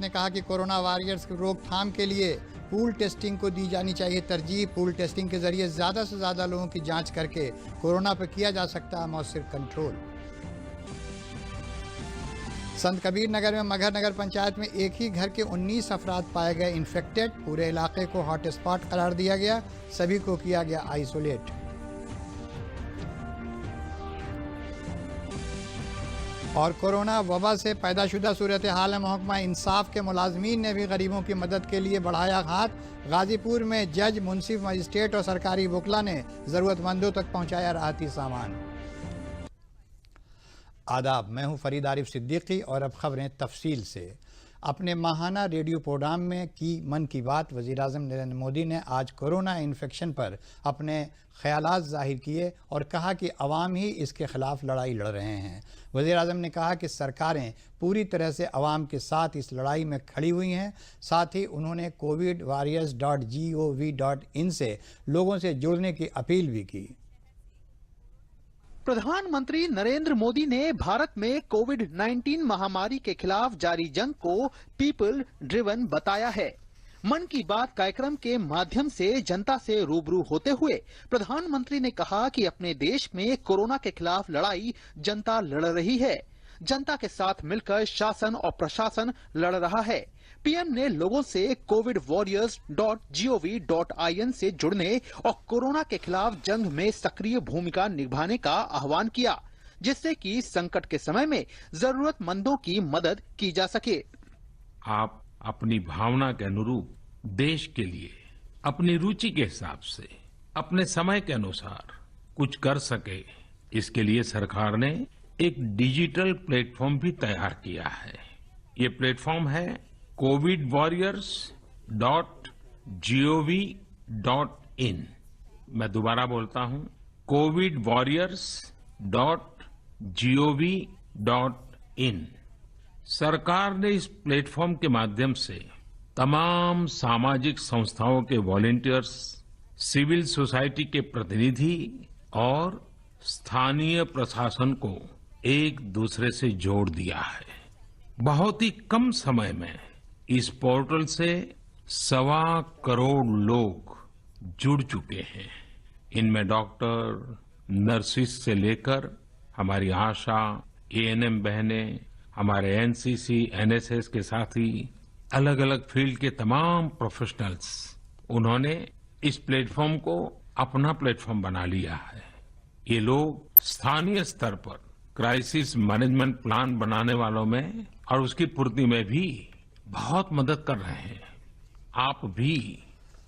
ने कहा कि कोरोना वॉरियर्स की रोकथाम के लिए पूल टेस्टिंग को दी जानी चाहिए तरजीह। पूल टेस्टिंग के जरिए ज़्यादा से ज़्यादा लोगों की जांच करके कोरोना पर किया जा सकता है मौसर कंट्रोल। संत कबीर नगर में मगहर नगर पंचायत में एक ही घर के 19 अफराद पाए गए इन्फेक्टेड। पूरे इलाके को हॉटस्पॉट करार दिया गया, सभी को किया गया आइसोलेट। और कोरोना वबा से पैदाशुदा सूरत हाल में महकमा इंसाफ के मुलाजमीन ने भी गरीबों की मदद के लिए बढ़ाया हाथ। गाजीपुर में जज, मुंसिफ, मजिस्ट्रेट और सरकारी वकला ने ज़रूरतमंदों तक पहुंचाया राहती सामान। आदाब, मैं हूं फरीद आरिफ सिद्दीकी और अब खबरें तफसील से। अपने माहाना रेडियो प्रोग्राम में मन की बात वज़ीर-ए-आज़म नरेंद्र मोदी ने आज कोरोना इन्फेक्शन पर अपने ख्यालात ज़ाहिर किए और कहा कि अवाम ही इसके ख़िलाफ़ लड़ाई लड़ रहे हैं। वज़ीर-ए-आज़म ने कहा कि सरकारें पूरी तरह से अवाम के साथ इस लड़ाई में खड़ी हुई हैं। साथ ही उन्होंने covidwarriors.gov.in से लोगों से जुड़ने की अपील भी की। प्रधानमंत्री नरेंद्र मोदी ने भारत में कोविड-19 महामारी के खिलाफ जारी जंग को पीपल ड्रिवन बताया है। मन की बात कार्यक्रम के माध्यम से जनता से रूबरू होते हुए प्रधानमंत्री ने कहा कि अपने देश में कोरोना के खिलाफ लड़ाई जनता लड़ रही है। जनता के साथ मिलकर शासन और प्रशासन लड़ रहा है। पीएम ने लोगों से covidwarriors.gov.in से जुड़ने और कोरोना के खिलाफ जंग में सक्रिय भूमिका निभाने का आह्वान किया, जिससे कि संकट के समय में जरूरतमंदों की मदद की जा सके। आप अपनी भावना के अनुरूप देश के लिए अपनी रुचि के हिसाब से अपने समय के अनुसार कुछ कर सके, इसके लिए सरकार ने एक डिजिटल प्लेटफॉर्म भी तैयार किया है। ये प्लेटफॉर्म है covidwarriors.gov.in। मैं दोबारा बोलता हूं, covidwarriors.gov.in। सरकार ने इस प्लेटफॉर्म के माध्यम से तमाम सामाजिक संस्थाओं के वॉलंटियर्स, सिविल सोसाइटी के प्रतिनिधि और स्थानीय प्रशासन को एक दूसरे से जोड़ दिया है। बहुत ही कम समय में इस पोर्टल से 1.25 करोड़ लोग जुड़ चुके हैं। इनमें डॉक्टर, नर्सिस से लेकर हमारी आशा, एएनएम बहनें, हमारे एनसीसी, एनएसएस के साथी, अलग अलग फील्ड के तमाम प्रोफेशनल्स, उन्होंने इस प्लेटफॉर्म को अपना प्लेटफॉर्म बना लिया है। ये लोग स्थानीय स्तर पर क्राइसिस मैनेजमेंट प्लान बनाने वालों में और उसकी पूर्ति में भी बहुत मदद कर रहे हैं। आप भी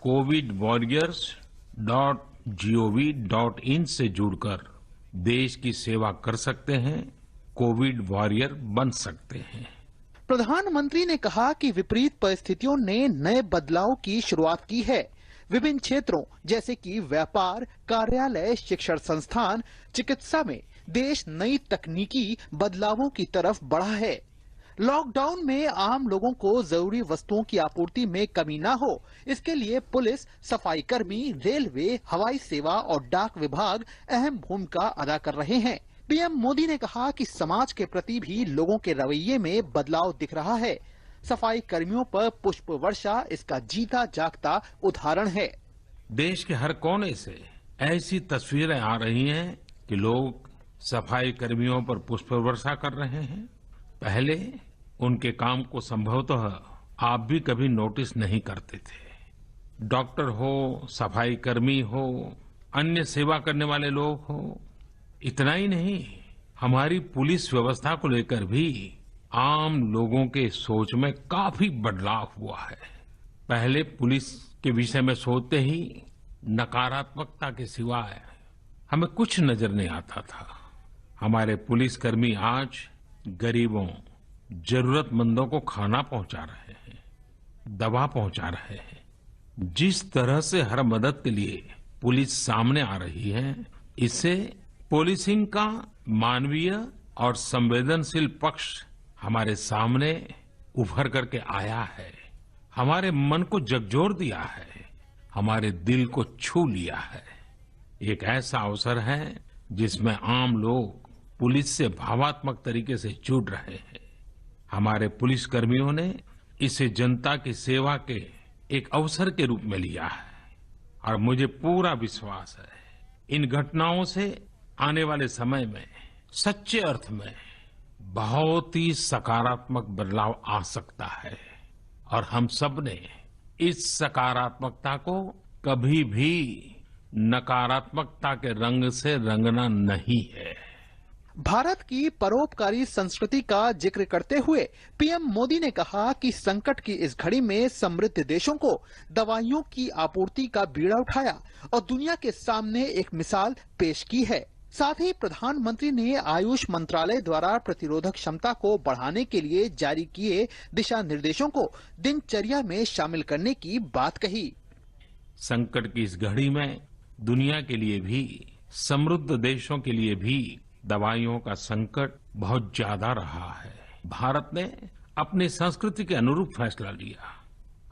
covidwarriors.gov.in से जुड़कर देश की सेवा कर सकते हैं, कोविड वॉरियर बन सकते हैं। प्रधानमंत्री ने कहा कि विपरीत परिस्थितियों ने नए बदलाव की शुरुआत की है। विभिन्न क्षेत्रों जैसे कि व्यापार, कार्यालय, शिक्षण संस्थान, चिकित्सा में देश नई तकनीकी बदलावों की तरफ बढ़ा है। लॉकडाउन में आम लोगों को जरूरी वस्तुओं की आपूर्ति में कमी न हो, इसके लिए पुलिस, सफाई कर्मी, रेलवे, हवाई सेवा और डाक विभाग अहम भूमिका अदा कर रहे हैं। पीएम मोदी ने कहा कि समाज के प्रति भी लोगों के रवैये में बदलाव दिख रहा है। सफाई कर्मियों पर पुष्प वर्षा इसका जीता जागता उदाहरण है। देश के हर कोने से ऐसी तस्वीरें आ रही हैं कि लोग सफाई कर्मियों पर पुष्प वर्षा कर रहे हैं। पहले उनके काम को संभवतः आप भी कभी नोटिस नहीं करते थे। डॉक्टर हो, सफाई कर्मी हो, अन्य सेवा करने वाले लोग हो, इतना ही नहीं, हमारी पुलिस व्यवस्था को लेकर भी आम लोगों के सोच में काफी बदलाव हुआ है। पहले पुलिस के विषय में सोचते ही नकारात्मकता के सिवाय हमें कुछ नजर नहीं आता था। हमारे पुलिसकर्मी आज गरीबों, जरूरतमंदों को खाना पहुंचा रहे हैं, दवा पहुंचा रहे हैं। जिस तरह से हर मदद के लिए पुलिस सामने आ रही है, इससे पुलिसिंग का मानवीय और संवेदनशील पक्ष हमारे सामने उभर करके आया है, हमारे मन को झकझोर दिया है, हमारे दिल को छू लिया है। एक ऐसा अवसर है जिसमें आम लोग पुलिस से भावात्मक तरीके से जुड़ रहे हैं। हमारे पुलिसकर्मियों ने इसे जनता की सेवा के एक अवसर के रूप में लिया है और मुझे पूरा विश्वास है इन घटनाओं से आने वाले समय में सच्चे अर्थ में बहुत ही सकारात्मक बदलाव आ सकता है और हम सब ने इस सकारात्मकता को कभी भी नकारात्मकता के रंग से रंगना नहीं है। भारत की परोपकारी संस्कृति का जिक्र करते हुए पीएम मोदी ने कहा कि संकट की इस घड़ी में समृद्ध देशों को दवाइयों की आपूर्ति का बीड़ा उठाया और दुनिया के सामने एक मिसाल पेश की है। साथ ही प्रधानमंत्री ने आयुष मंत्रालय द्वारा प्रतिरोधक क्षमता को बढ़ाने के लिए जारी किए दिशा निर्देशों को दिनचर्या में शामिल करने की बात कही। संकट की इस घड़ी में दुनिया के लिए भी, समृद्ध देशों के लिए भी दवाइयों का संकट बहुत ज्यादा रहा है। भारत ने अपनी संस्कृति के अनुरूप फैसला लिया।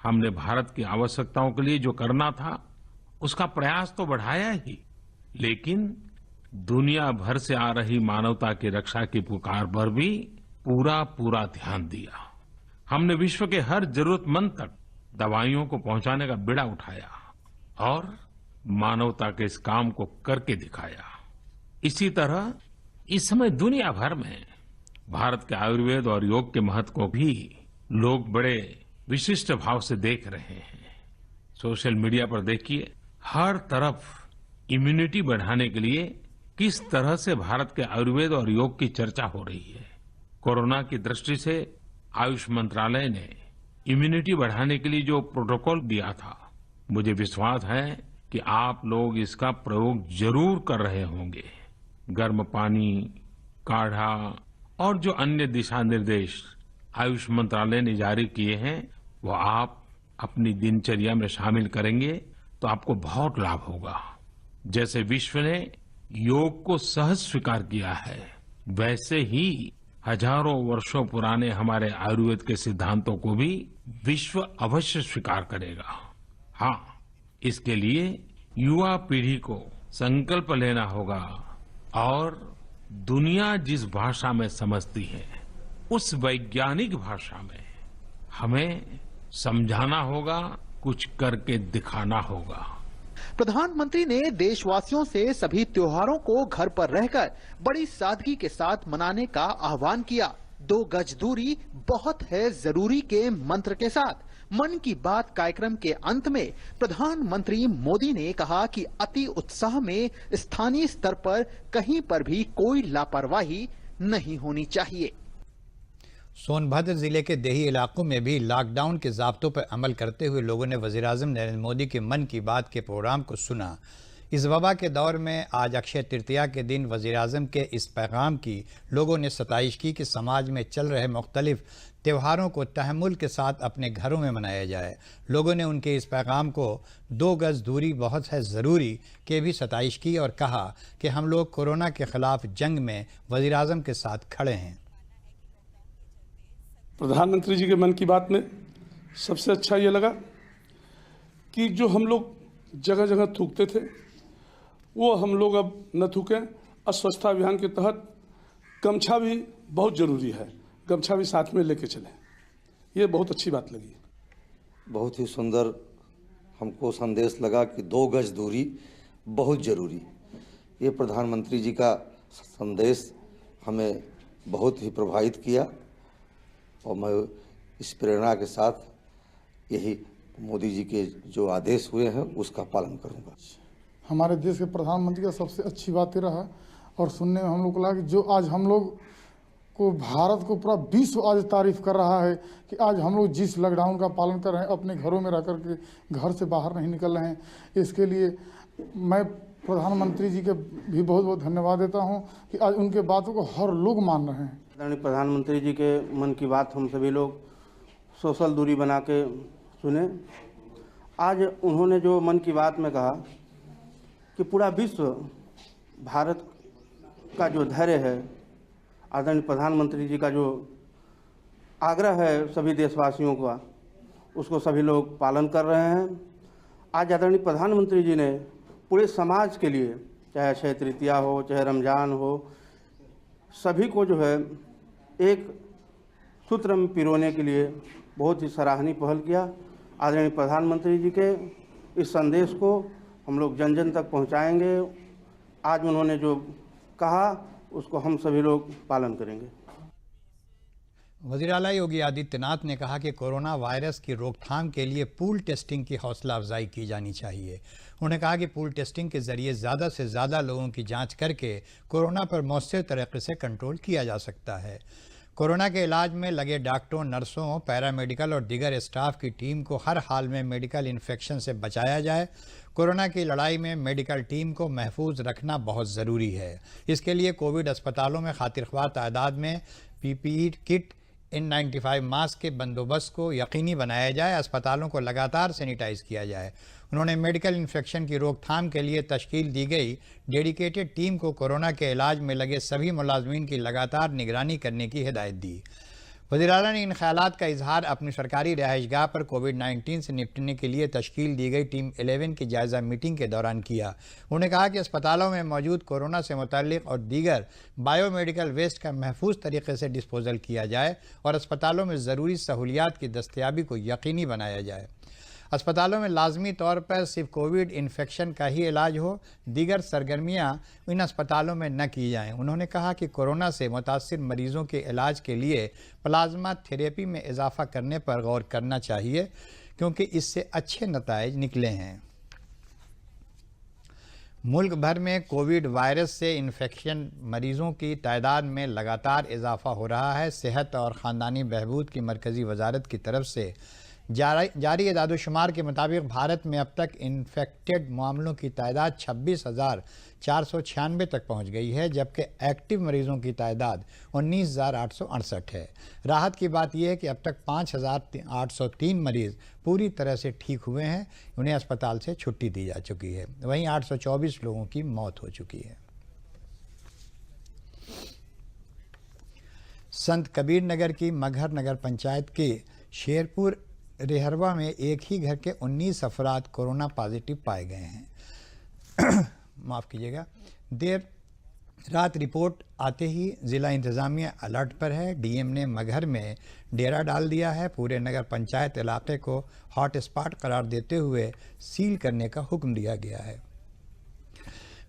हमने भारत की आवश्यकताओं के लिए जो करना था उसका प्रयास तो बढ़ाया ही, लेकिन दुनिया भर से आ रही मानवता की रक्षा की पुकार पर भी पूरा ध्यान दिया। हमने विश्व के हर जरूरतमंद तक दवाइयों को पहुंचाने का बीड़ा उठाया और मानवता के इस काम को करके दिखाया। इसी तरह इस समय दुनिया भर में भारत के आयुर्वेद और योग के महत्व को भी लोग बड़े विशिष्ट भाव से देख रहे हैं। सोशल मीडिया पर देखिए, हर तरफ इम्यूनिटी बढ़ाने के लिए किस तरह से भारत के आयुर्वेद और योग की चर्चा हो रही है। कोरोना की दृष्टि से आयुष मंत्रालय ने इम्यूनिटी बढ़ाने के लिए जो प्रोटोकॉल दिया था, मुझे विश्वास है कि आप लोग इसका प्रयोग जरूर कर रहे होंगे। गर्म पानी, काढ़ा और जो अन्य दिशा निर्देश आयुष मंत्रालय ने जारी किए हैं, वो आप अपनी दिनचर्या में शामिल करेंगे तो आपको बहुत लाभ होगा। जैसे विश्व ने योग को सहज स्वीकार किया है, वैसे ही हजारों वर्षों पुराने हमारे आयुर्वेद के सिद्धांतों को भी विश्व अवश्य स्वीकार करेगा। हाँ, इसके लिए युवा पीढ़ी को संकल्प लेना होगा और दुनिया जिस भाषा में समझती है उस वैज्ञानिक भाषा में हमें समझाना होगा, कुछ करके दिखाना होगा। प्रधानमंत्री ने देशवासियों से सभी त्योहारों को घर पर रहकर बड़ी सादगी के साथ मनाने का आह्वान किया। 2 गज दूरी बहुत है जरूरी के मंत्र के साथ मन की बात कार्यक्रम के अंत में प्रधानमंत्री मोदी ने कहा कि अति उत्साह में स्थानीय स्तर पर कहीं पर भी कोई लापरवाही नहीं होनी चाहिए। सोनभद्र जिले के देही इलाकों में भी लॉकडाउन के ज़ाब्तों पर अमल करते हुए लोगों ने वज़ीर-ए-आज़म नरेंद्र मोदी के मन की बात के प्रोग्राम को सुना। इस वबा के दौर में आज अक्षय तृतीया के दिन वज़ीर-ए-आज़म के इस पैगाम की लोगों ने सताइश की कि समाज में चल रहे मुख्तलिफ त्योहारों को तहम्मुल के साथ अपने घरों में मनाया जाए। लोगों ने उनके इस पैगाम को 2 गज दूरी बहुत है ज़रूरी के भी सताइश की और कहा कि हम लोग कोरोना के ख़िलाफ़ जंग में वज़ीर-ए-आज़म के साथ खड़े हैं। प्रधानमंत्री जी के मन की बात में सबसे अच्छा ये लगा कि जो हम लोग जगह जगह थूकते थे वो हम लोग अब न थूकें। स्वच्छता अभियान के तहत गमछा भी बहुत ज़रूरी है, गमछा भी साथ में लेके चलें। ये बहुत अच्छी बात लगी। बहुत ही सुंदर हमको संदेश लगा कि 2 गज दूरी बहुत ज़रूरी। ये प्रधानमंत्री जी का संदेश हमें बहुत ही प्रभावित किया और मैं इस प्रेरणा के साथ यही मोदी जी के जो आदेश हुए हैं उसका पालन करूंगा। हमारे देश के प्रधानमंत्री का सबसे अच्छी बात ये रहा और सुनने में हम लोग को लगा कि जो आज हम लोग को भारत को पूरा विश्व आज तारीफ कर रहा है कि आज हम लोग जिस लॉकडाउन का पालन कर रहे हैं, अपने घरों में रह कर के घर से बाहर नहीं निकल रहे हैं, इसके लिए मैं प्रधानमंत्री जी के भी बहुत बहुत धन्यवाद देता हूं कि आज उनके बातों को हर लोग मान रहे हैं। प्रधानमंत्री जी के मन की बात हम सभी लोग सोशल दूरी बना के सुने। आज उन्होंने जो मन की बात में कहा कि पूरा विश्व भारत का जो धैर्य है, आदरणीय प्रधानमंत्री जी का जो आग्रह है सभी देशवासियों का, उसको सभी लोग पालन कर रहे हैं। आज आदरणीय प्रधानमंत्री जी ने पूरे समाज के लिए, चाहे अक्षय तृतीया हो, चाहे रमज़ान हो, सभी को जो है एक सूत्र में पिरोने के लिए बहुत ही सराहनीय पहल किया। आदरणीय प्रधानमंत्री जी के इस संदेश को हम लोग जन जन तक पहुंचाएंगे। आज उन्होंने जो कहा उसको हम सभी लोग पालन करेंगे। वज़ीर आला योगी आदित्यनाथ ने कहा कि कोरोना वायरस की रोकथाम के लिए पूल टेस्टिंग की हौसला अफजाई की जानी चाहिए। उन्होंने कहा कि पूल टेस्टिंग के जरिए ज़्यादा से ज़्यादा लोगों की जांच करके कोरोना पर मौसर तरीके से कंट्रोल किया जा सकता है। कोरोना के इलाज में लगे डॉक्टरों, नर्सों, पैरामेडिकल और दीगर स्टाफ की टीम को हर हाल में मेडिकल इन्फेक्शन से बचाया जाए। कोरोना की लड़ाई में मेडिकल टीम को महफूज रखना बहुत ज़रूरी है। इसके लिए कोविड अस्पतालों में खातिरख्वाह तादाद में PPE किट, N95 मास्क के बंदोबस्त को यकीनी बनाया जाए। अस्पतालों को लगातार सैनिटाइज किया जाए। उन्होंने मेडिकल इन्फेक्शन की रोकथाम के लिए तश्कील दी गई डेडिकेटेड टीम को कोरोना के इलाज में लगे सभी मुलाजमीन की लगातार निगरानी करने की हिदायत दी। वज़ीर आला ने इन ख्यालात का इजहार अपनी सरकारी रिहाइशगाह पर कोविड-19 से निपटने के लिए तश्कील दी गई टीम 11 की जायज़ा मीटिंग के दौरान किया। उन्होंने कहा कि अस्पतालों में मौजूद कोरोना से मुतल्लिक़ और दीगर बायोमेडिकल वेस्ट का महफूज तरीके से डिस्पोजल किया जाए और अस्पतालों में ज़रूरी सहूलियात की दस्तयाबी को यकीनी बनाया जाए। अस्पतालों में लाजमी तौर पर सिर्फ कोविड इन्फेक्शन का ही इलाज हो, दीगर सरगर्मियां इन अस्पतालों में न की जाएं। उन्होंने कहा कि कोरोना से मुतासिर मरीजों के इलाज के लिए प्लाज्मा थेरेपी में इजाफा करने पर गौर करना चाहिए, क्योंकि इससे अच्छे नताइज निकले हैं। मुल्क भर में कोविड वायरस से इन्फेक्शन मरीजों की तादाद में लगातार इजाफा हो रहा है। सेहत और ख़ानदानी बहबूद की मरकज़ी वजारत की तरफ से जारी एदाद-ओ-शुमार के मुताबिक भारत में अब तक इन्फेक्टेड मामलों की तादाद 26,496 तक पहुंच गई है, जबकि एक्टिव मरीजों की तादाद 19,868 है। राहत की बात यह है कि अब तक 5,803 मरीज़ पूरी तरह से ठीक हुए हैं। उन्हें अस्पताल से छुट्टी दी जा चुकी है। वहीं 824 लोगों की मौत हो चुकी है। संत कबीर नगर की मगहर नगर पंचायत के शेरपुर रेहरवा में एक ही घर के 19 अफराद कोरोना पॉजिटिव पाए गए हैं। माफ़ कीजिएगा। देर रात रिपोर्ट आते ही ज़िला इंतज़ामिया अलर्ट पर है। DM ने मगहर में डेरा डाल दिया है। पूरे नगर पंचायत इलाके को हॉट स्पॉट करार देते हुए सील करने का हुक्म दिया गया है।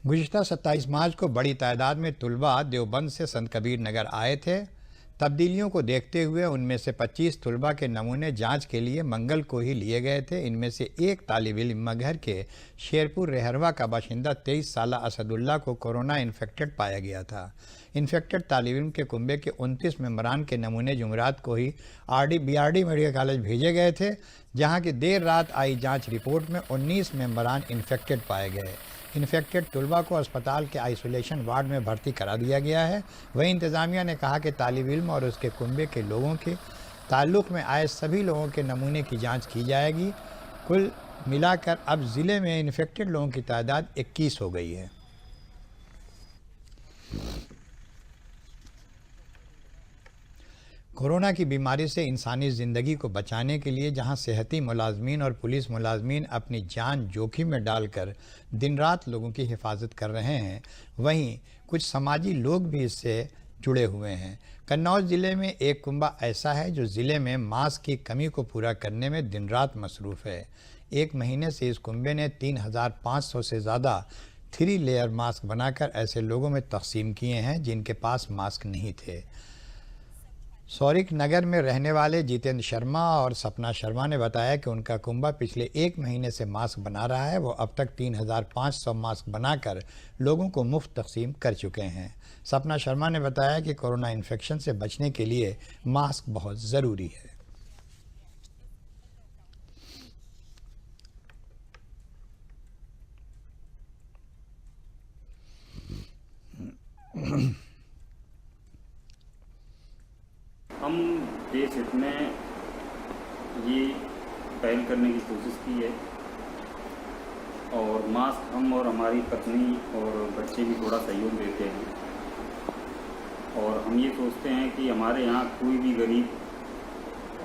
गुज़िश्ता 27 मार्च को बड़ी तादाद में तुलबा देवबंद से संत कबीर नगर आए थे। तब्दीलियों को देखते हुए उनमें से 25 तुलबा के नमूने जांच के लिए मंगल को ही लिए गए थे। इनमें से एक तालिब इल्म मगहर के शेरपुर रेहरवा का बाशिंदा 23 साला असदुल्ला को कोरोना इन्फेक्टेड पाया गया था। इन्फेक्टेड तालिब इल्म के कुंबे के 29 मेंबरान के नमूने जुमेरात को ही BRD मेडिकल कॉलेज भेजे गए थे, जहाँ की देर रात आई जाँच रिपोर्ट में 19 मेंबरान इन्फेक्टेड पाए गए। इन्फेक्टेड तुलबा को अस्पताल के आइसोलेशन वार्ड में भर्ती करा दिया गया है। वहीं इंतज़ामिया ने कहा कि तालिब इल्म और उसके कुंबे के लोगों के ताल्लुक़ में आए सभी लोगों के नमूने की जांच की जाएगी। कुल मिलाकर अब ज़िले में इन्फेक्टेड लोगों की तादाद 21 हो गई है। कोरोना की बीमारी से इंसानी ज़िंदगी को बचाने के लिए जहां सेहती मुलाजमीन और पुलिस मुलाजमीन अपनी जान जोखिम में डालकर दिन रात लोगों की हिफाजत कर रहे हैं, वहीं कुछ समाजी लोग भी इससे जुड़े हुए हैं। कन्नौज ज़िले में एक कुंबा ऐसा है जो ज़िले में मास्क की कमी को पूरा करने में दिन रात मसरूफ़ है। एक महीने से इस कुंबे ने 3,500 से ज़्यादा 3 लेयर मास्क बनाकर ऐसे लोगों में तकसीम किए हैं जिनके पास मास्क नहीं थे। सौरिक नगर में रहने वाले जितेंद्र शर्मा और सपना शर्मा ने बताया कि उनका कुंबा पिछले 1 महीने से मास्क बना रहा है। वो अब तक 3,500 मास्क बनाकर लोगों को मुफ्त तकसीम कर चुके हैं। सपना शर्मा ने बताया कि कोरोना इन्फेक्शन से बचने के लिए मास्क बहुत ज़रूरी है। हम देश हित में ये पहल करने की कोशिश की है और मास्क हम और हमारी पत्नी और बच्चे भी थोड़ा सहयोग देते हैं और हम ये सोचते हैं कि हमारे यहाँ कोई भी गरीब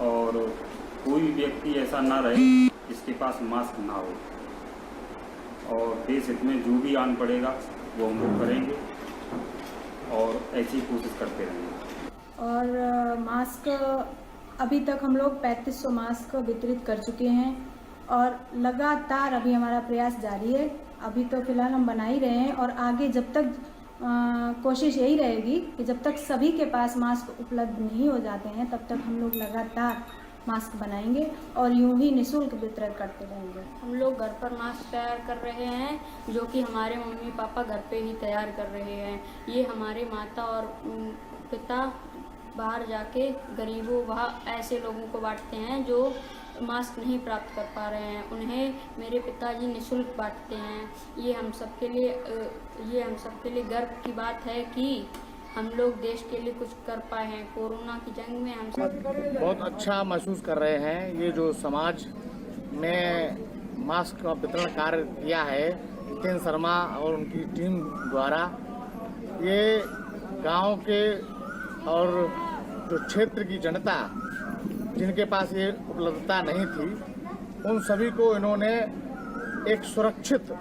और कोई भी व्यक्ति ऐसा ना रहे जिसके पास मास्क ना हो और देश हित में जो भी आन पड़ेगा वो हम लोग करेंगे और ऐसी कोशिश करते रहेंगे। और मास्क अभी तक हम लोग 3500 मास्क वितरित कर चुके हैं और लगातार अभी हमारा प्रयास जारी है। अभी तो फिलहाल हम बना ही रहे हैं और आगे जब तक कोशिश यही रहेगी कि जब तक सभी के पास मास्क उपलब्ध नहीं हो जाते हैं तब तक हम लोग लगातार मास्क बनाएंगे और यूं ही निःशुल्क वितरण करते रहेंगे। हम लोग घर पर मास्क तैयार कर रहे हैं जो कि हमारे मम्मी पापा घर पे ही तैयार कर रहे हैं। ये हमारे माता और पिता बाहर जाके गरीबों वहाँ ऐसे लोगों को बांटते हैं जो मास्क नहीं प्राप्त कर पा रहे हैं, उन्हें मेरे पिताजी निःशुल्क बांटते हैं। ये हम सबके लिए गर्व की बात है कि हम लोग देश के लिए कुछ कर पाए हैं। कोरोना की जंग में हम सब बहुत अच्छा महसूस कर रहे हैं। ये जो समाज में मास्क का वितरण कार्य किया है जितेंद्र शर्मा और उनकी टीम द्वारा, ये गांव के और जो क्षेत्र की जनता जिनके पास ये उपलब्धता नहीं थी, उन सभी को इन्होंने एक सुरक्षित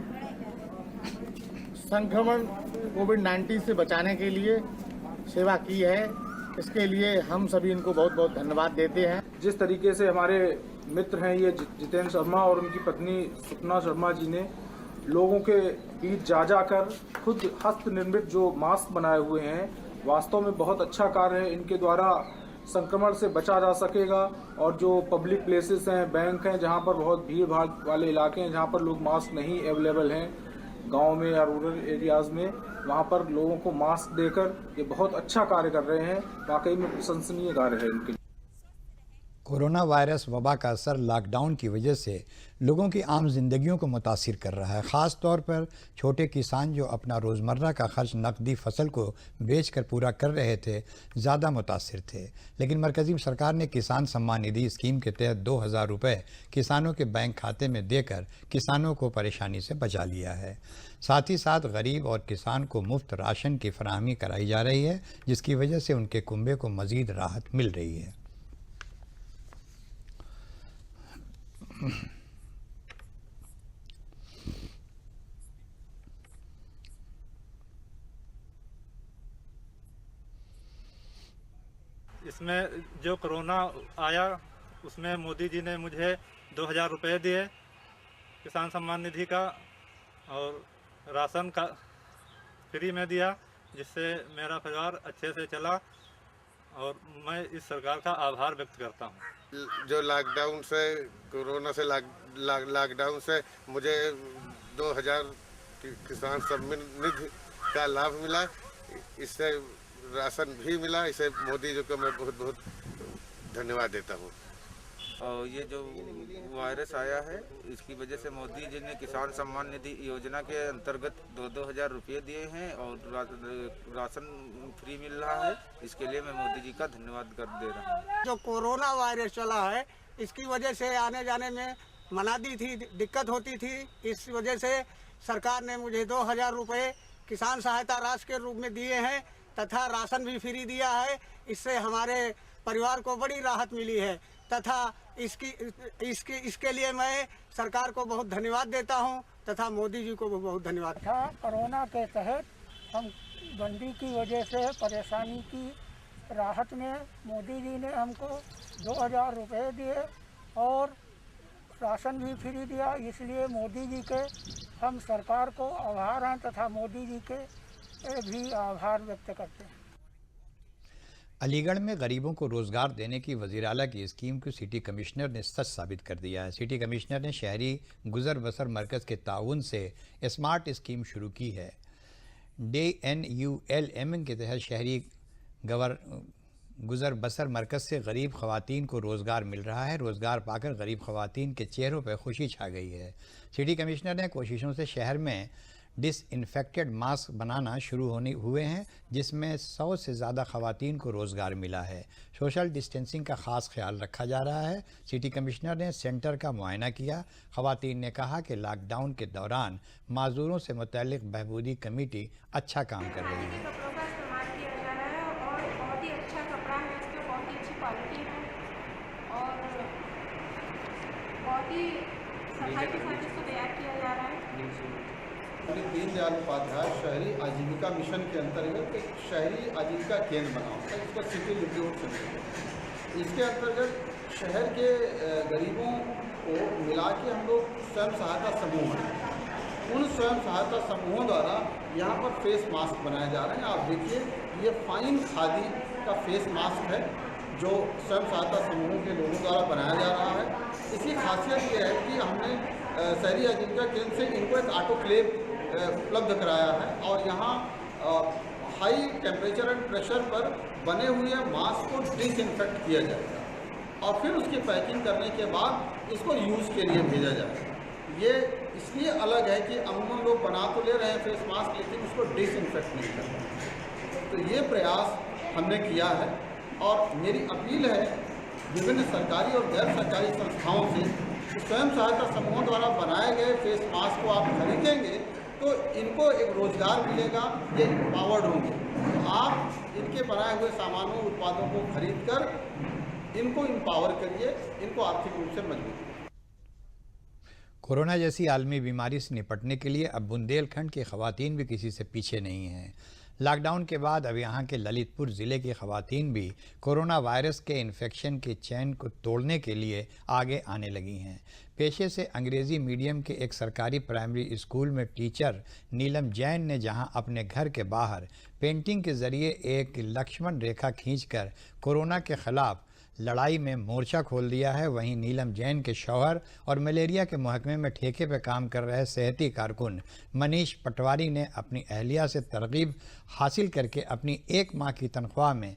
संक्रमण कोविड-19 से बचाने के लिए सेवा की है। इसके लिए हम सभी इनको बहुत बहुत धन्यवाद देते हैं। जिस तरीके से हमारे मित्र हैं ये जितेंद्र शर्मा और उनकी पत्नी सुपना शर्मा जी ने लोगों के बीच जा कर खुद हस्त निर्मित जो मास्क बनाए हुए हैं, वास्तव में बहुत अच्छा कार्य है। इनके द्वारा संक्रमण से बचा जा सकेगा और जो पब्लिक प्लेसेस हैं, बैंक हैं, जहां पर बहुत भीड़ भाड़ वाले इलाके हैं, जहां पर लोग मास्क नहीं अवेलेबल हैं गांव में या रूरल एरियाज में, वहां पर लोगों को मास्क देकर ये बहुत अच्छा कार्य कर रहे हैं। वाकई में प्रशंसनीय कार्य है इनके। कोरोना वायरस वबा का असर लॉकडाउन की वजह से लोगों की आम जिंदगियों को मुतासिर कर रहा है। ख़ास तौर पर छोटे किसान जो अपना रोज़मर्रा का खर्च नकदी फसल को बेचकर पूरा कर रहे थे, ज़्यादा मुतासिर थे। लेकिन मरकज़ी सरकार ने किसान सम्मान निधि स्कीम के तहत 2000 रुपये किसानों के बैंक खाते में देकर किसानों को परेशानी से बचा लिया है। साथ ही साथ गरीब और किसान को मुफ्त राशन की फराहमी कराई जा रही है, जिसकी वजह से उनके कुंबे को मज़ीद राहत मिल रही है। इसमें जो कोरोना आया उसमें मोदी जी ने मुझे 2000 रुपये दिए किसान सम्मान निधि का और राशन का फ्री में दिया, जिससे मेरा परिवार अच्छे से चला और मैं इस सरकार का आभार व्यक्त करता हूँ। जो लॉकडाउन से कोरोना से लॉकडाउन से मुझे 2000 किसान सम्मान निधि का लाभ मिला, इससे राशन भी मिला। इसे मोदी जी को मैं बहुत बहुत धन्यवाद देता हूँ। और ये जो वायरस आया है इसकी वजह से मोदी जी ने किसान सम्मान निधि योजना के अंतर्गत 2-2 हज़ार रुपये दिए हैं और राशन फ्री मिल रहा है। इसके लिए मैं मोदी जी का धन्यवाद कर दे रहा हूँ। जो कोरोना वायरस चला है इसकी वजह से आने जाने में मनादी थी, दिक्कत होती थी। इस वजह से सरकार ने मुझे 2000 रुपये किसान सहायता राशि के रूप में दिए हैं तथा राशन भी फ्री दिया है। इससे हमारे परिवार को बड़ी राहत मिली है तथा इसके लिए मैं सरकार को बहुत धन्यवाद देता हूं तथा मोदी जी को बहुत धन्यवाद। कोरोना के तहत हम बंदी की वजह से परेशानी की राहत में मोदी जी ने हमको 2000 रुपये दिए और राशन भी फ्री दिया। इसलिए मोदी जी के हम सरकार को आभार हैं तथा मोदी जी के भी आभार व्यक्त करते हैं। अलीगढ़ में गरीबों को रोज़गार देने की वज़ीर आला की स्कीम को सिटी कमिश्नर ने सच साबित कर दिया है। सिटी कमिश्नर ने शहरी गुज़र बसर मरकज़ के ताउन से स्मार्ट स्कीम शुरू की है। DNULM के तहत शहरी गुज़र बसर मरकज़ से गरीब ख़वातीन को रोज़गार मिल रहा है। रोज़गार पाकर गरीब ख़वातीन के चेहरों पर खुशी छा गई है। सिटी कमिश्नर ने कोशिशों से शहर में डिसइंफेक्टेड मास्क बनाना शुरू हुए हैं, जिसमें 100 से ज़्यादा ख़वातीन को रोज़गार मिला है। सोशल डिस्टेंसिंग का ख़ास ख्याल रखा जा रहा है। सिटी कमिश्नर ने सेंटर का मुआयना किया। ख़वातीन ने कहा कि लॉकडाउन के दौरान माजूरों से मुतल्लिक़ बहबूदी कमेटी अच्छा काम कर रही है। दीनदयाल उपाध्याय शहरी आजीविका मिशन के अंतर्गत एक शहरी आजीविका केंद्र बना होता है, इसका सिटी लिवलीहुड सेंटर। इसके अंतर्गत शहर के गरीबों को मिला के हम लोग स्वयं सहायता समूह हैं, उन स्वयं सहायता समूहों द्वारा यहाँ पर फेस मास्क बनाए जा रहे हैं। आप देखिए, ये फाइन खादी का फेस मास्क है जो स्वयं सहायता समूहों के लोगों द्वारा बनाया जा रहा है। इसकी खासियत ये है कि हमने शहरी आजीविका केंद्र से इनको एक ऑटोक्लेव उपलब्ध कराया है और यहाँ हाई टेम्परेचर एंड प्रेशर पर बने हुए मास्क को डिसइंफेक्ट किया जाएगा और फिर उसकी पैकिंग करने के बाद इसको यूज़ के लिए भेजा जाएगा। ये इसलिए अलग है कि अमूमन लोग बना तो ले रहे हैं फेस मास्क, लेकिन उसको डिसइंफेक्ट नहीं कर रहे। तो ये प्रयास हमने किया है और मेरी अपील है विभिन्न सरकारी और गैर सरकारी संस्थाओं से कि स्वयं सहायता समूहों द्वारा बनाए गए फेस मास्क को आप खरीदेंगे तो इनको एक रोज़गार मिलेगा, ये एम्पावर्ड होंगे। तो आप इनके बनाए हुए सामानों उत्पादों को खरीद कर इनको एम्पावर करिए, इनको आर्थिक रूप से मजबूत करिए। कोरोना जैसी आलमी बीमारी से निपटने के लिए अब बुंदेलखंड की खवातीन भी किसी से पीछे नहीं हैं। लॉकडाउन के बाद अब यहाँ के ललितपुर ज़िले की खवातीन भी कोरोना वायरस के इन्फेक्शन के चैन को तोड़ने के लिए आगे आने लगी हैं। पेशे से अंग्रेज़ी मीडियम के एक सरकारी प्राइमरी स्कूल में टीचर नीलम जैन ने जहाँ अपने घर के बाहर पेंटिंग के ज़रिए एक लक्ष्मण रेखा खींचकर कोरोना के ख़िलाफ़ लड़ाई में मोर्चा खोल दिया है, वहीं नीलम जैन के शौहर और मलेरिया के महकमे में ठेके पर काम कर रहे सेहती कारकुन मनीष पटवारी ने अपनी अहलिया से तरगीब हासिल करके अपनी 1 माह की तनख्वाह में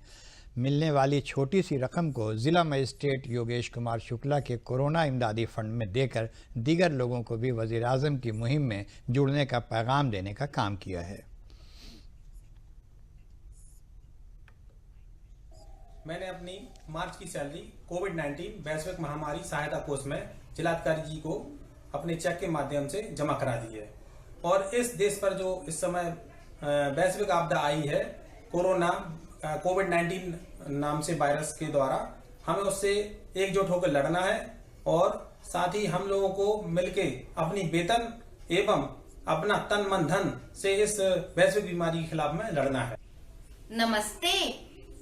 मिलने वाली छोटी सी रकम को ज़िला मजिस्ट्रेट योगेश कुमार शुक्ला के कोरोना इमदादी फंड में देकर दीगर लोगों को भी वज़ीर-ए-आज़म की मुहिम में जुड़ने का पैगाम देने का काम किया है। मैंने अपनी मार्च की सैलरी कोविड-19 वैश्विक महामारी सहायता कोष में जिलाधिकारी जी को अपने चेक के माध्यम से जमा करा दी है और इस देश पर जो इस समय वैश्विक आपदा आई है कोरोना कोविड-19 नाम से वायरस के द्वारा, हमें उससे एकजुट होकर लड़ना है और साथ ही हम लोगों को मिलके अपनी वेतन एवं अपना तन मन धन से इस वैश्विक बीमारी के खिलाफ में लड़ना है। नमस्ते,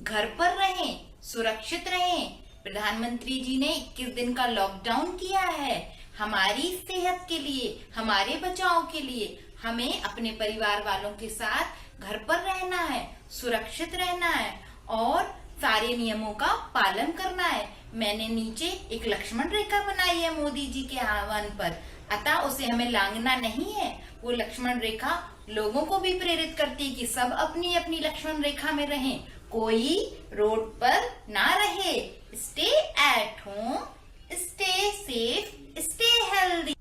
घर पर रहें, सुरक्षित रहें। प्रधानमंत्री जी ने 21 दिन का लॉकडाउन किया है हमारी सेहत के लिए, हमारे बचाव के लिए। हमें अपने परिवार वालों के साथ घर पर रहना है, सुरक्षित रहना है और सारे नियमों का पालन करना है। मैंने नीचे एक लक्ष्मण रेखा बनाई है मोदी जी के आह्वान पर, अतः उसे हमें लांघना नहीं है। वो लक्ष्मण रेखा लोगों को भी प्रेरित करती है कि सब अपनी अपनी लक्ष्मण रेखा में रहें, कोई रोड पर ना रहे। Stay at home, stay safe, stay healthy.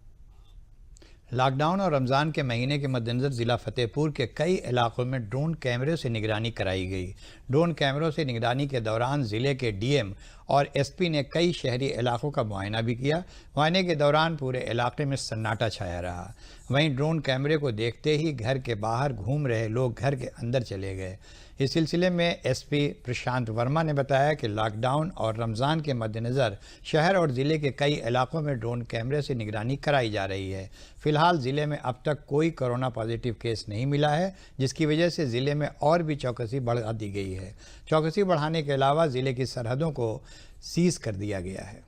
Lockdown और रमज़ान के महीने के मद्देनज़र ज़िला फतेहपुर के कई इलाकों में ड्रोन कैमरे से निगरानी कराई गई। ड्रोन कैमरों से निगरानी के दौरान ज़िले के डीएम और एसपी ने कई शहरी इलाकों का मुआयना भी किया। मुआयने के दौरान पूरे इलाके में सन्नाटा छाया रहा। वहीं ड्रोन कैमरे को देखते ही घर के बाहर घूम रहे लोग घर के अंदर चले गए। इस सिलसिले में एसपी प्रशांत वर्मा ने बताया कि लॉकडाउन और रमज़ान के मद्देनज़र शहर और ज़िले के कई इलाकों में ड्रोन कैमरे से निगरानी कराई जा रही है। फिलहाल ज़िले में अब तक कोई कोरोना पॉजिटिव केस नहीं मिला है, जिसकी वजह से ज़िले में और भी चौकसी बढ़ा दी गई है। चौकसी बढ़ाने के अलावा ज़िले की सरहदों को सीज कर दिया गया है।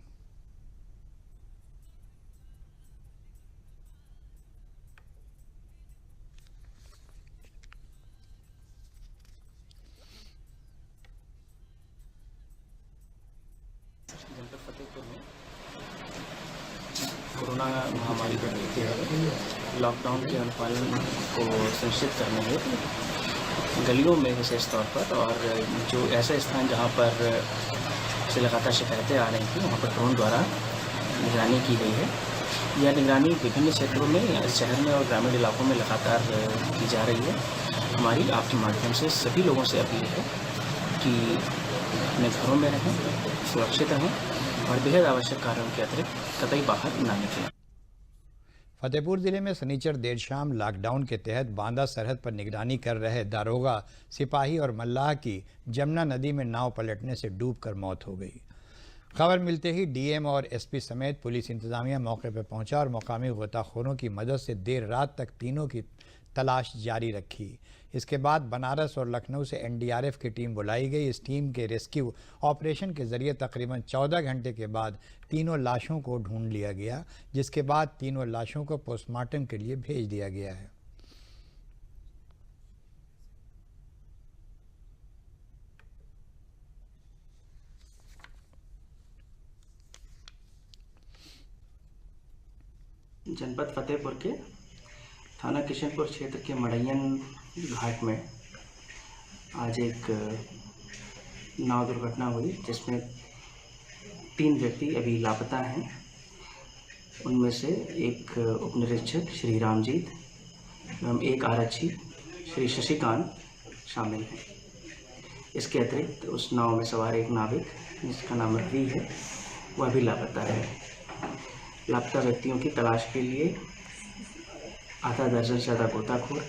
कोरोना महामारी को देखते हुए लॉकडाउन के अनुपालन को सुनिश्चित करने में गलियों में विशेष तौर पर और जो ऐसे स्थान जहां पर से लगातार शिकायतें आ रही थी वहां पर ड्रोन द्वारा निगरानी की गई है। यह निगरानी विभिन्न क्षेत्रों में शहर में और ग्रामीण इलाकों में लगातार की जा रही है। हमारी आपके माध्यम से सभी लोगों से अपील है कि अपने घरों में रहें, सुरक्षित रहें और बेहद आवश्यक कार्यों के अतिरिक्त कतई बाहर न निकलें। फतेहपुर जिले में शनिचर देर शाम लॉकडाउन के तहत बांदा सरहद पर निगरानी कर रहे दारोगा, सिपाही और मल्लाह की जमुना नदी में नाव पलटने से डूबकर मौत हो गई। खबर मिलते ही डीएम और एसपी समेत पुलिस इंतजामिया मौके पर पहुंचा और मकामी गोताखोरों की मदद से देर रात तक तीनों की तलाश जारी रखी। इसके बाद बनारस और लखनऊ से एनडीआरएफ की टीम बुलाई गई। इस टीम के रेस्क्यू ऑपरेशन के जरिए तकरीबन 14 घंटे के बाद तीनों लाशों को ढूंढ लिया गया, जिसके बाद तीनों लाशों को पोस्टमार्टम के लिए भेज दिया गया है। जनपद फतेहपुर के थाना किशनपुर क्षेत्र के मड़ैयन घाट में आज एक नाव दुर्घटना हुई, जिसमें 3 व्यक्ति अभी लापता हैं। उनमें से एक उपनिरीक्षक श्री रामजीत एवं एक आरक्षी श्री शशिकांत शामिल हैं। इसके अतिरिक्त उस नाव में सवार एक नाविक जिसका नाम रवि है, वह भी लापता है। लापता व्यक्तियों की तलाश के लिए आधा दर्जन से ज़्यादा गोताखोर,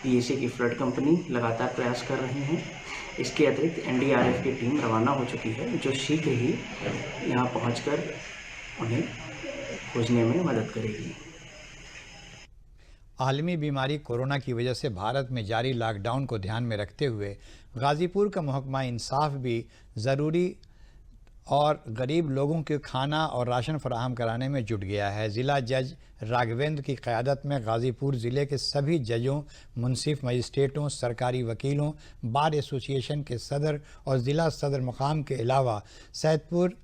पीएसी की फ्लड कंपनी लगातार प्रयास कर रही हैं। इसके अतिरिक्त एनडीआरएफ की टीम रवाना हो चुकी है, जो शीघ्र ही यहां पहुंचकर उन्हें खोजने में मदद करेगी। आलमी बीमारी कोरोना की वजह से भारत में जारी लॉकडाउन को ध्यान में रखते हुए गाज़ीपुर का महकमा इंसाफ भी ज़रूरी और गरीब लोगों के खाना और राशन फराहम कराने में जुट गया है। ज़िला जज राघवेंद्र की क़यादत में गाज़ीपुर ज़िले के सभी जजों, मुंसिफ मजिस्ट्रेटों, सरकारी वकीलों, बार एसोसिएशन के सदर और ज़िला सदर मुकाम के अलावा सैदपुर,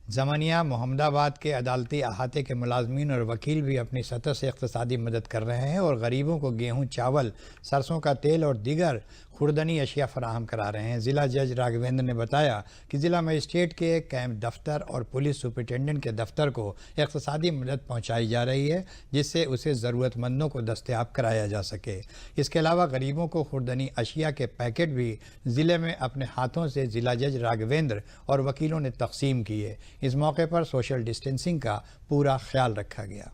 जमनिया, मोहम्मदाबाद के अदालती अहाते के मुलाजमीन और वकील भी अपनी सतह से इक़्तिसादी मदद कर रहे हैं और गरीबों को गेहूं, चावल, सरसों का तेल और दीगर खुर्दनी अशिया फराहम करा रहे हैं। ज़िला जज राघवेंद्र ने बताया कि ज़िला मजिस्ट्रेट के कैंप दफ्तर और पुलिस सुपरिटेंडेंट के दफ्तर को इक़्तिसादी मदद पहुँचाई जा रही है, जिससे उसे ज़रूरतमंदों को दस्तयाब कराया जा सके। इसके अलावा गरीबों को खुर्दनी अशिया के पैकेट भी ज़िले में अपने हाथों से ज़िला जज राघवेंद्र और वकीलों ने तकसीम किए। इस मौके पर सोशल डिस्टेंसिंग का पूरा ख्याल रखा गया।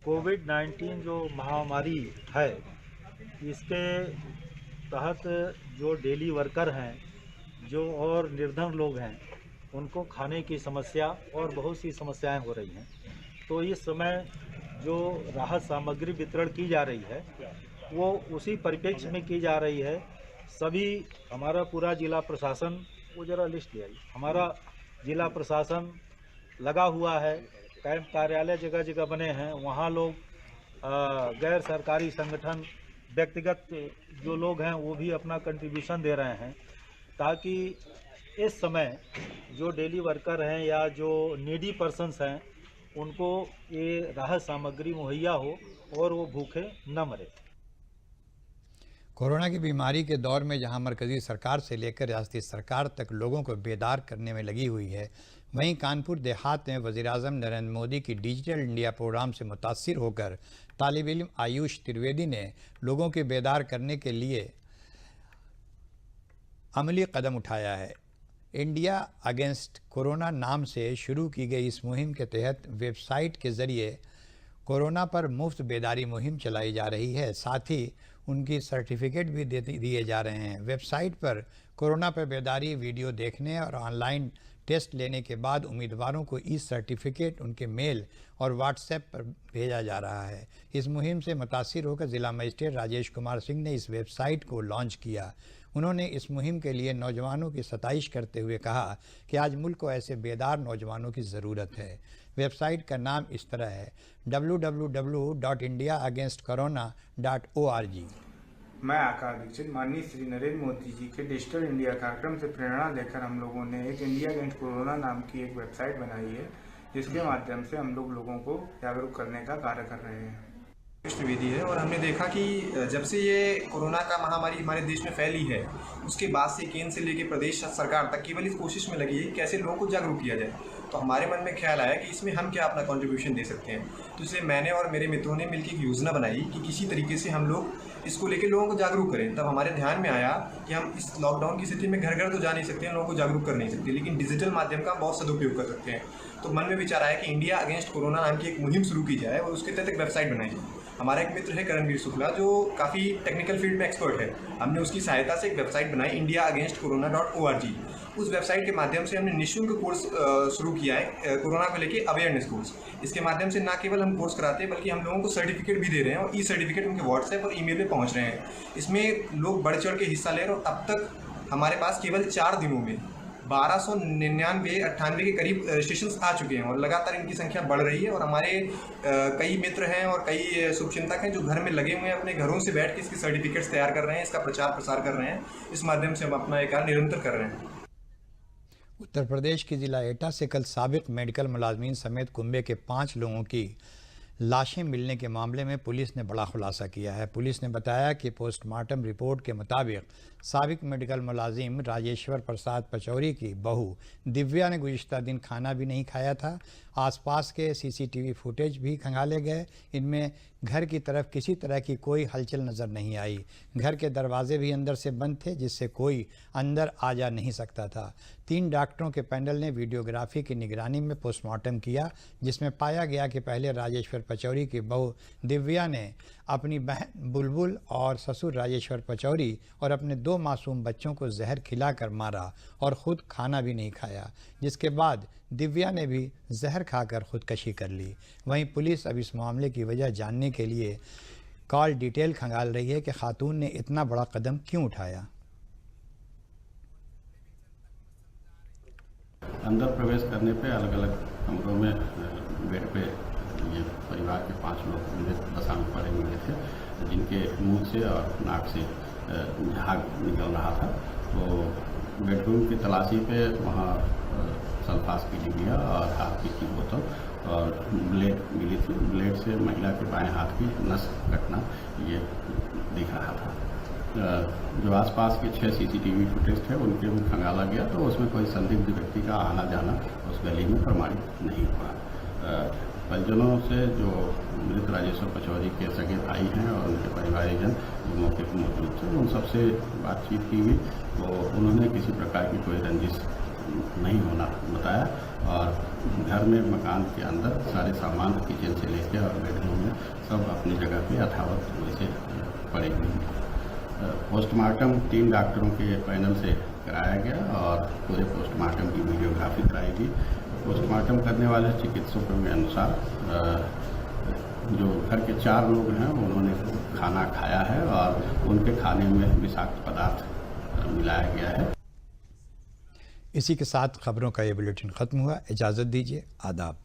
कोविड-19 जो महामारी है, इसके तहत जो डेली वर्कर हैं, जो और निर्धन लोग हैं, उनको खाने की समस्या और बहुत सी समस्याएं हो रही हैं। तो इस समय जो राहत सामग्री वितरण की जा रही है, वो उसी परिप्रेक्ष्य में की जा रही है। सभी हमारा पूरा जिला प्रशासन, वो जरा लिस्ट ले आइए, हमारा जिला प्रशासन लगा हुआ है। कैंप कार्यालय जगह जगह बने हैं, वहाँ लोग गैर सरकारी संगठन, व्यक्तिगत जो लोग हैं, वो भी अपना कंट्रीब्यूशन दे रहे हैं, ताकि इस समय जो डेली वर्कर हैं या जो नीडी पर्सन्स हैं, उनको ये राहत सामग्री मुहैया हो और वो भूखे न मरे। कोरोना की बीमारी के दौर में जहां मरकज़ी सरकार से लेकर रियासती सरकार तक लोगों को बेदार करने में लगी हुई है, वहीं कानपुर देहात में वज़ीर-ए-आज़म नरेंद्र मोदी की डिजिटल इंडिया प्रोग्राम से मुतासिर होकर तालिब इल्म आयुष त्रिवेदी ने लोगों के बेदार करने के लिए अमली कदम उठाया है। इंडिया अगेंस्ट कोरोना नाम से शुरू की गई इस मुहिम के तहत वेबसाइट के ज़रिए कोरोना पर मुफ्त बेदारी मुहिम चलाई जा रही है। साथ ही उनकी सर्टिफिकेट भी दिए जा रहे हैं। वेबसाइट पर कोरोना पर बेदारी वीडियो देखने और ऑनलाइन टेस्ट लेने के बाद उम्मीदवारों को ई सर्टिफिकेट उनके मेल और व्हाट्सएप पर भेजा जा रहा है। इस मुहिम से मुतासिर होकर ज़िला मजिस्ट्रेट राजेश कुमार सिंह ने इस वेबसाइट को लॉन्च किया। उन्होंने इस मुहिम के लिए नौजवानों की सताइश करते हुए कहा कि आज मुल्क को ऐसे बेदार नौजवानों की ज़रूरत है। वेबसाइट का नाम इस तरह है www.indiaagainstcorona.org। मैं आकाश दीक्षित माननीय श्री नरेंद्र मोदी जी के डिजिटल इंडिया कार्यक्रम से प्रेरणा लेकर हम लोगों ने एक इंडिया अगेंस्ट कोरोना नाम की एक वेबसाइट बनाई है, जिसके माध्यम से हम लोग लोगों को जागरूक करने का कार्य कर रहे हैं। द्विवेदी है और हमने देखा कि जब से ये कोरोना का महामारी हमारे देश में फैली है उसके बाद से केंद्र से लेकर प्रदेश सरकार तक केवल इस कोशिश में लगी है कि कैसे लोगों को जागरूक किया जाए। तो हमारे मन में ख्याल आया कि इसमें हम क्या अपना कंट्रीब्यूशन दे सकते हैं। तो इसलिए मैंने और मेरे मित्रों ने मिलकर एक योजना बनाई कि किसी तरीके से हम लोग इसको लेकर लोगों को जागरूक करें। तब हमारे ध्यान में आया कि हम इस लॉकडाउन की स्थिति में घर घर तो जा नहीं सकते हैं, लोगों को जागरूक कर नहीं सकते, लेकिन डिजिटल माध्यम का बहुत सदुपयोग कर सकते हैं। तो मन में विचार आया कि इंडिया अगेंस्ट कोरोना नाम की एक मुहिम शुरू की जाए और उसके तहत एक वेबसाइट बनाई जाए। हमारा एक मित्र है करणवीर शुक्ला जो काफ़ी टेक्निकल फील्ड में एक्सपर्ट है। हमने उसकी सहायता से एक वेबसाइट बनाई indiaagainstcorona.org। उस वेबसाइट के माध्यम से हमने निःशुल्क कोर्स शुरू किया है कोरोना को लेके अवेयरनेस कोर्स। इसके माध्यम से न केवल हम कोर्स कराते हैं बल्कि हम लोगों को सर्टिफिकेट भी दे रहे हैं और ई-सर्टिफिकेट उनके व्हाट्सएप और ईमेल पे पहुंच रहे हैं। इसमें लोग बढ़ चढ़ के हिस्सा ले रहे हैं और अब तक हमारे पास केवल 4 दिनों में 1299-98 के करीब रजिस्ट्रेशन आ चुके हैं और लगातार इनकी संख्या बढ़ रही है। और हमारे कई मित्र हैं और कई शुभचिंतक हैं जो घर में लगे हुए हैं, अपने घरों से बैठ के इसके सर्टिफिकेट्स तैयार कर रहे हैं, इसका प्रचार प्रसार कर रहे हैं। इस माध्यम से हम अपना ये कार्य निरंतर कर रहे हैं। उत्तर प्रदेश के जिला एटा से कल साबिक मेडिकल मुलाजमीन समेत कुंबे के 5 लोगों की लाशें मिलने के मामले में पुलिस ने बड़ा खुलासा किया है। पुलिस ने बताया कि पोस्टमार्टम रिपोर्ट के मुताबिक साबिक मेडिकल मुलाजिम राजेश्वर प्रसाद पचौरी की बहू दिव्या ने गुज़िश्ता दिन खाना भी नहीं खाया था। आसपास के सीसीटीवी फुटेज भी खंगाले गए। इनमें घर की तरफ किसी तरह की कोई हलचल नज़र नहीं आई। घर के दरवाजे भी अंदर से बंद थे जिससे कोई अंदर आ जा नहीं सकता था। 3 डॉक्टरों के पैनल ने वीडियोग्राफी की निगरानी में पोस्टमार्टम किया जिसमें पाया गया कि पहले राजेश्वर पचौरी की बहू दिव्या ने अपनी बहन बुलबुल और ससुर राजेश्वर पचौरी और अपने 2 मासूम बच्चों को जहर खिलाकर मारा और ख़ुद खाना भी नहीं खाया, जिसके बाद दिव्या ने भी जहर खाकर खुदकशी कर ली। वहीं पुलिस अब इस मामले की वजह जानने के लिए कॉल डिटेल खंगाल रही है कि खातून ने इतना बड़ा कदम क्यों उठाया। अंदर प्रवेश करने पे अलग अलग कमरों में बेड पे ये परिवार के 5 लोग दशा में पड़े हुए थे जिनके मुंह से और नाक से झाग निकल रहा था। तो बेडरूम की तलाशी पे वहाँ सल्फास की डिबिया और हाथ की बोतल और ब्लेड मिली थी। ब्लेड से महिला के बाएं हाथ की नस कटना ये दिख रहा था। जो आसपास के 6 सीसीटीवी फुटेज थे उनके भी खंगाला गया तो उसमें कोई संदिग्ध व्यक्ति का आना जाना उस गली में प्रमाणित नहीं हुआ। परिजनों से जो मृत राजेश्वर पचौरी के सगे भाई हैं और उनके परिवारजन जो मौके पर मौजूद थे उन सबसे बातचीत की गई तो उन्होंने किसी प्रकार की कोई रंजिश नहीं होना बताया और घर में मकान के अंदर सारे सामान किचन से लेकर और बेडरूम में सब अपनी जगह पे यथावत वैसे पड़े हुए। पोस्टमार्टम 3 डॉक्टरों के पैनल से कराया गया और पूरे पोस्टमार्टम की वीडियोग्राफी कराई गई। पोस्टमार्टम करने वाले चिकित्सकों के अनुसार जो घर के 4 लोग हैं उन्होंने खाना खाया है और उनके खाने में विषाक्त पदार्थ मिलाया गया है। इसी के साथ खबरों का ये बुलेटिन ख़त्म हुआ। इजाज़त दीजिए। आदाब।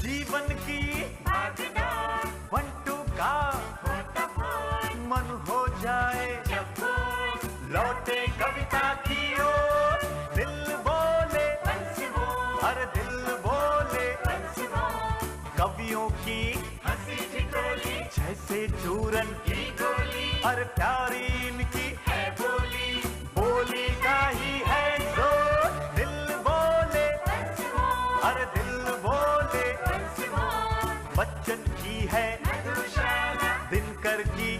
जीवन की बंटू का मन हो जाए लौटे कविता की ओर दिल बोले हर दिल बोले कवियों की हंसी ठिठोली जैसे चूरन की गोली हर प्यारी इनकी है बोली बोली का ही है जोर दिल बोले हर दिल बोले बच्चन की है दिनकर की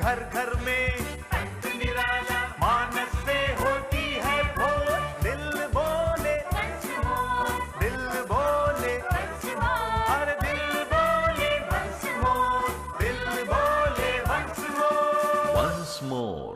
घर घर में मानस से होती है भोर दिल बोले दिल बोले हर दिल बोले दिल बोले once more